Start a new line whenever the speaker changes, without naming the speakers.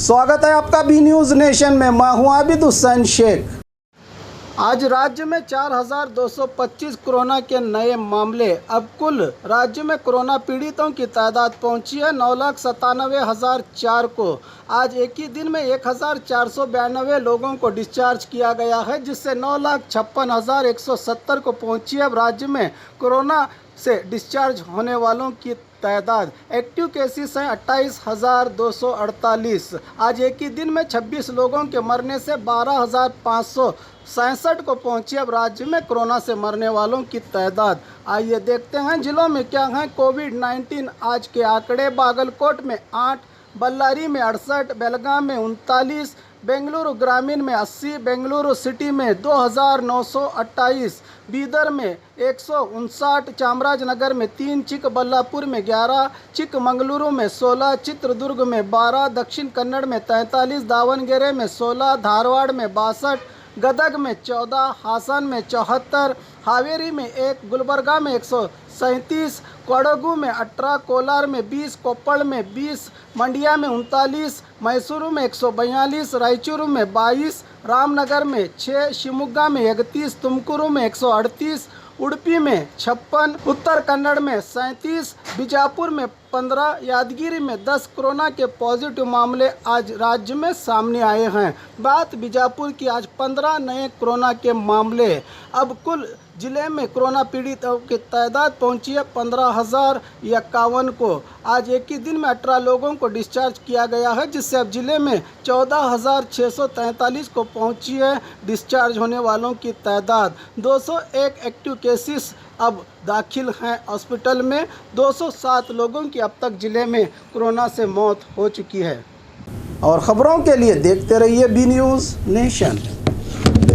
स्वागत है आपका बी न्यूज़ नेशन में। मैं हूं आबिद हुसैन शेख। आज राज्य में 4,225 कोरोना के नए मामले। अब कुल राज्य में कोरोना पीड़ितों की तादाद पहुंची है 9,97,004 को। आज एक ही दिन में 1,492 लोगों को डिस्चार्ज किया गया है, जिससे 9,56,170 को पहुंची है अब राज्य में कोरोना से डिस्चार्ज होने वालों की तादाद। एक्टिव केसेस हैं 28,248। आज एक ही दिन में 26 लोगों के मरने से 12,567 को पहुंची अब राज्य में कोरोना से मरने वालों की तादाद। आइए देखते हैं जिलों में क्या हैं कोविड-19 आज के आंकड़े। बागलकोट में 8, बल्लारी में 68, बेलगाम में 39, बेंगलुरु ग्रामीण में 80, बेंगलुरु सिटी में 2,928, बीदर में 159, चामराजनगर में 3, चिकबल्लापुर में 11, चिकमंगलुरु में 16, चित्रदुर्ग में 12, दक्षिण कन्नड़ में 43, दावणगेरे में 16, धारवाड़ में 62, गदग में 14, हासन में 74, हावेरी में 1, गुलबर्गा में 137, कोडगु में 18, कोलार में 20, कोप्पड़ में 20, मंडिया में 39, मैसूरू में 142, रायचूरू में 22, रामनगर में 6, शिवमोगा में 31, तुमकुरू में 138, उडुपी में 56, उत्तर कन्नड़ में 37, बीजापुर में 15, यादगिरी में 10 कोरोना के पॉजिटिव मामले आज राज्य में सामने आए हैं। बात बीजापुर की, आज 15 नए कोरोना के मामले। अब कुल जिले में कोरोना पीड़ितों की तादाद पहुंची है 15,051 को। आज एक ही दिन में 18 लोगों को डिस्चार्ज किया गया है, जिससे अब जिले में 14,643 को पहुंची है डिस्चार्ज होने वालों की तादाद। 201 एक्टिव केसेस अब दाखिल हैं हॉस्पिटल में। 207 लोगों की अब तक जिले में कोरोना से मौत हो चुकी है। और ख़बरों के लिए देखते रहिए बी न्यूज़ नेशन।